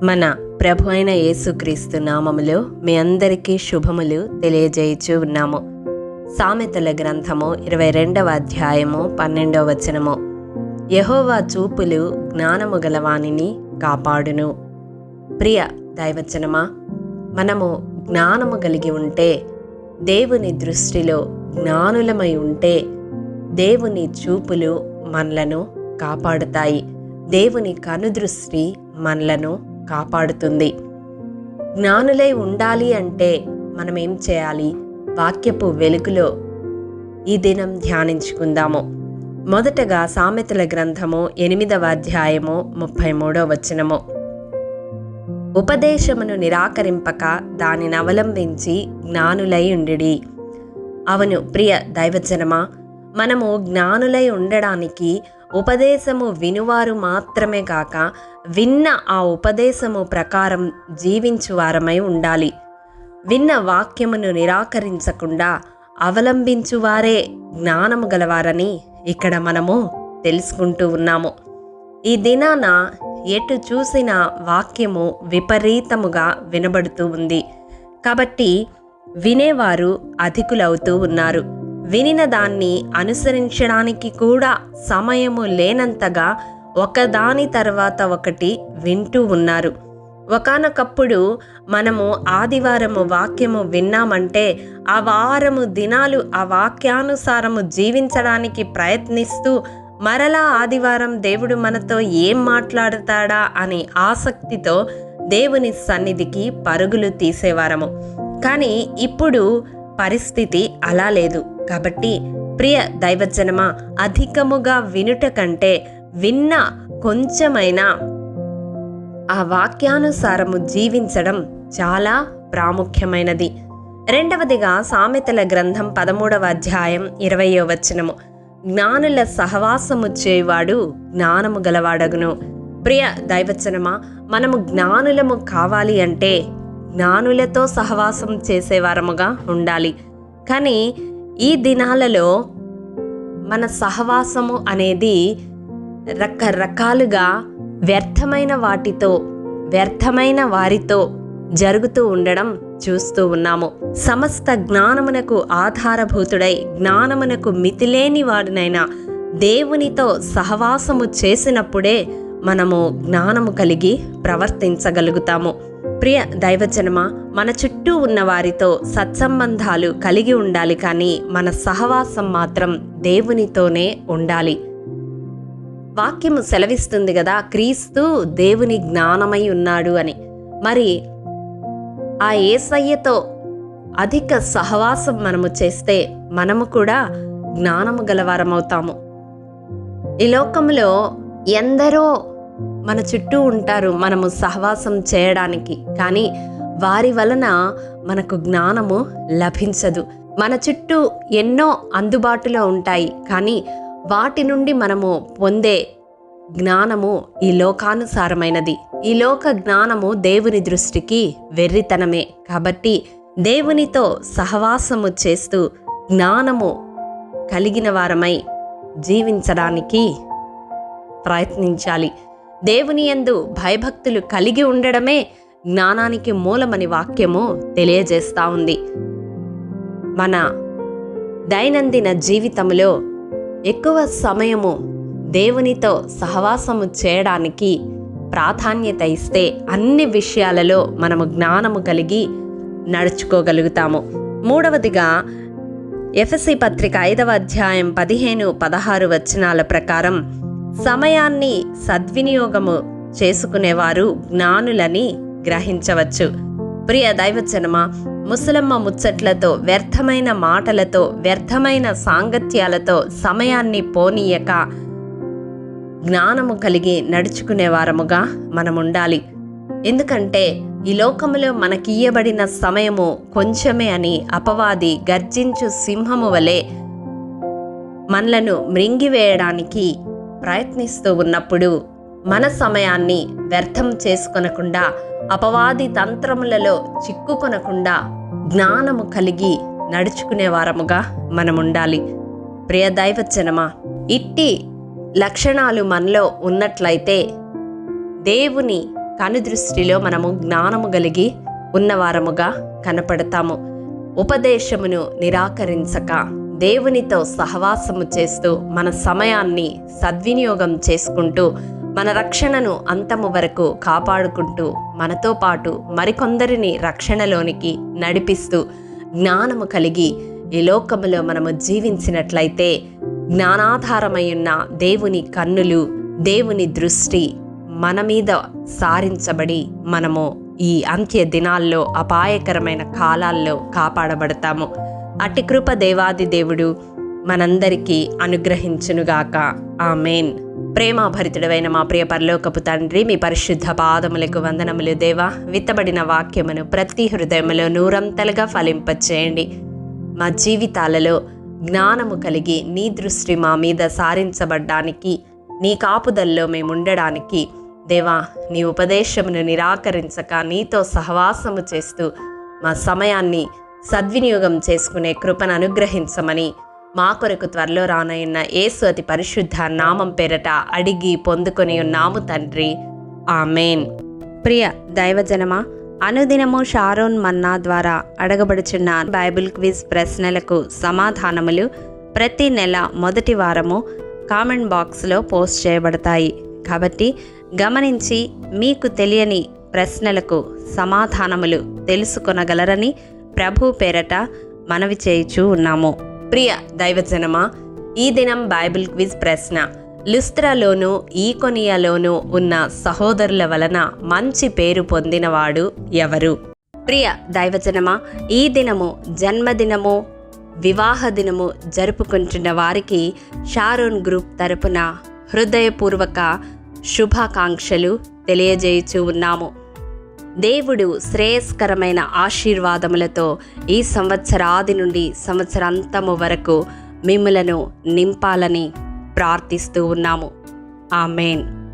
మన ప్రభు అయిన యేసుక్రీస్తు నామములో మీ అందరికీ శుభములు తెలియజేయచ్చు ఉన్నాము. సామెతల గ్రంథము 22వ అధ్యాయము 12వ వచనము. యెహోవా చూపులు జ్ఞానము గలవానిని కాపాడును. ప్రియ దైవజనమా, మనము జ్ఞానము కలిగి ఉంటే, దేవుని దృష్టిలో జ్ఞానులమై ఉంటే, దేవుని చూపులు మనలను కాపాడుతాయి. దేవుని కనుదృష్టి మనలను కాపాడుతుంది. జ్ఞానులై ఉండాలి అంటే మనం ఏం చేయాలి? వాక్యపు వెలుగులో ఈ దినం ధ్యానించుకుందాము. మొదటగా సామెతల గ్రంథము 8వ అధ్యాయము 33వ వచనము. ఉపదేశమును నిరాకరింపక దానిని అవలంబించి జ్ఞానులై ఉండుడి. అవును ప్రియ దైవజనమా, మనము జ్ఞానులై ఉండడానికి ఉపదేశము వినువారు మాత్రమే కాక, విన్న ఆ ఉపదేశము ప్రకారం జీవించువారమై ఉండాలి. విన్న వాక్యమును నిరాకరించకుండా అవలంబించువారే జ్ఞానము గలవారని ఇక్కడ మనము తెలుసుకుంటూ ఉన్నాము. ఈ దినాన ఎటు చూసిన వాక్యము విపరీతముగా వినబడుతూ ఉంది. కాబట్టి వినేవారు అధికులవుతూ ఉన్నారు. వినిన దాన్ని అనుసరించడానికి కూడా సమయము లేనంతగా ఒకదాని తర్వాత ఒకటి వింటూ ఉన్నారు. ఒకానొకప్పుడు మనము ఆదివారము వాక్యము విన్నామంటే ఆ వారము దినాలు ఆ వాక్యానుసారము జీవించడానికి ప్రయత్నిస్తూ, మరలా ఆదివారం దేవుడు మనతో ఏం మాట్లాడతాడా అని ఆసక్తితో దేవుని సన్నిధికి పరుగులు తీసేవారము. కానీ ఇప్పుడు పరిస్థితి అలా లేదు. కాబట్టి ప్రియ దైవజనమా, అధికముగా వినుట కంటే విన్న కొంచెమైనా ఆ వాక్యానుసారము జీవించడం చాలా ప్రాముఖ్యమైనది. రెండవదిగా సామెతల గ్రంథం 13వ అధ్యాయం 20వ వచనము. జ్ఞానుల సహవాసము చేయువాడు జ్ఞానము గలవాడగును. ప్రియ దైవజనమా, మనము జ్ఞానులము కావాలి అంటే జ్ఞానులతో సహవాసం చేసేవారముగా ఉండాలి. కానీ ఈ దినాలలో మన సహవాసము అనేది రకరకాలుగా వ్యర్థమైన వాటితో, వ్యర్థమైన వారితో జరుగుతూ ఉండడం చూస్తూ ఉన్నాము. సమస్త జ్ఞానమునకు ఆధారభూతుడై జ్ఞానమునకు మితిలేని వాడినైనా దేవునితో సహవాసము చేసినప్పుడే మనము జ్ఞానము కలిగి ప్రవర్తించగలుగుతాము. ప్రియ దైవజనమా, మన చుట్టూ ఉన్న వారితో సత్సంబంధాలు కలిగి ఉండాలి, కానీ మన సహవాసం మాత్రం దేవునితోనే ఉండాలి. వాక్యము సెలవిస్తుంది కదా, క్రీస్తు దేవుని జ్ఞానమై ఉన్నాడు అని. మరి ఆ యేసయ్యతో అధిక సహవాసం మనము చేస్తే మనము కూడా జ్ఞానము గలవారమవుతాము. ఈ లోకంలో ఎందరో మన చుట్టూ ఉంటారు మనము సహవాసం చేయడానికి, కానీ వారి వలన మనకు జ్ఞానము లభించదు. మన చుట్టూ ఎన్నో అందుబాటులో ఉంటాయి, కానీ వాటి నుండి మనము పొందే జ్ఞానము ఈ లోకానుసారమైనది. ఈ లోక జ్ఞానము దేవుని దృష్టికి వెర్రితనమే. కాబట్టి దేవునితో సహవాసము చేస్తూ జ్ఞానము కలిగిన వారమై జీవించడానికి ప్రయత్నించాలి. దేవుని యందు భయభక్తులు కలిగి ఉండడమే జ్ఞానానికి మూలమని వాక్యము తెలియజేస్తూ ఉంది. మన దైనందిన జీవితంలో ఎక్కువ సమయము దేవునితో సహవాసము చేయడానికి ప్రాధాన్యత ఇస్తే అన్ని విషయాలలో మనము జ్ఞానము కలిగి నడుచుకోగలుగుతాము. మూడవదిగా ఎఫెసీ పత్రిక 5వ అధ్యాయం 15-16 వచనాల ప్రకారం సమయాన్ని సద్వినియోగము చేసుకునేవారు జ్ఞానులని గ్రహించవచ్చు. ప్రియ దైవజనమా, ముసలమ్మ ముచ్చట్లతో, వ్యర్థమైన మాటలతో, వ్యర్థమైన సాంగత్యాలతో సమయాన్ని పోనీయక జ్ఞానము కలిగి నడుచుకునేవారముగా మనముండాలి. ఎందుకంటే ఈ లోకములో మనకియ్యబడిన సమయము కొంచెమే అని అపవాది గర్జించు సింహము వలె మనలను మృంగివేయడానికి ప్రయత్నిస్తూ ఉన్నప్పుడు మన సమయాన్ని వ్యర్థం చేసుకొనకుండా, అపవాది తంత్రములలో చిక్కుకొనకుండా జ్ఞానము కలిగి నడుచుకునే వారముగా మనముండాలి. ప్రియ దైవజనమా, ఇట్టి లక్షణాలు మనలో ఉన్నట్లయితే దేవుని కనుదృష్టిలో మనము జ్ఞానము కలిగి ఉన్నవారముగా కనపడతాము. ఉపదేశమును నిరాకరించక దేవునితో సహవాసము చేస్తూ మన సమయాన్ని సద్వినియోగం చేసుకుంటూ మన రక్షణను అంతము వరకు కాపాడుకుంటూ మనతో పాటు మరికొందరిని రక్షణలోనికి నడిపిస్తూ జ్ఞానము కలిగి ఈ లోకములో మనము జీవించినట్లయితే జ్ఞానాధారమై ఉన్న దేవుని కన్నులు, దేవుని దృష్టి మన మీద సారించబడి మనము ఈ అంత్య దినాల్లో అపాయకరమైన కాలాల్లో కాపాడబడతాము. అట్టి కృప దేవాది దేవుడు మనందరికీ అనుగ్రహించునుగాక. ఆమేన్. ప్రేమాభరితుడైన మా ప్రియ పరలోకపు తండ్రి, మీ పరిశుద్ధ పాదములకు వందనములు దేవా. విత్తబడిన వాక్యమును ప్రతి హృదయములో నూరంతలుగా ఫలింపచేయండి. మా జీవితాలలో జ్ఞానము కలిగి నీ దృష్టి మా మీద సారించబడ్డానికి, నీ కాపుదల్లో మేము ఉండడానికి దేవా, నీ ఉపదేశమును నిరాకరించక నీతో సహవాసము చేస్తూ మా సమయాన్ని సద్వినియోగం చేసుకునే కృపను అనుగ్రహించమని మా కొరకు త్వరలో రానయ్యున్న యేసు అతి పరిశుద్ధ నామం పేరట అడిగి పొందుకొని ఉన్నాము తండ్రి. ఆమేన్. ప్రియ దైవజనమా, అనుదినము షారోన్ మన్నా ద్వారా అడగబడుచున్న బైబిల్ క్విజ్ ప్రశ్నలకు సమాధానములు ప్రతి నెల మొదటి వారము కామెంట్ బాక్స్లో పోస్ట్ చేయబడతాయి. కాబట్టి గమనించి మీకు తెలియని ప్రశ్నలకు సమాధానములు తెలుసుకొనగలరని ప్రభు పేరట మనవి చేయుచూ ఉన్నాము. ప్రియ దైవజనమా, ఈ దినం బైబిల్ క్విజ్ ప్రశ్న: లుస్త్రాలోను ఈకొనియాలోను ఉన్న సహోదరుల వలన మంచి పేరు పొందినవాడు ఎవరు? ప్రియ దైవజనమా, ఈ దినము జన్మదినము, వివాహ దినము జరుపుకుంటున్న వారికి షారోన్ గ్రూప్ తరపున హృదయపూర్వక శుభాకాంక్షలు తెలియజేయుచూ ఉన్నాము. దేవుడు శ్రేయస్కరమైన ఆశీర్వాదములతో ఈ సంవత్సరాది నుండి సంవత్సరాంతము వరకు మిమ్ములను నింపాలని ప్రార్థిస్తూ ఉన్నాము. ఆమేన్.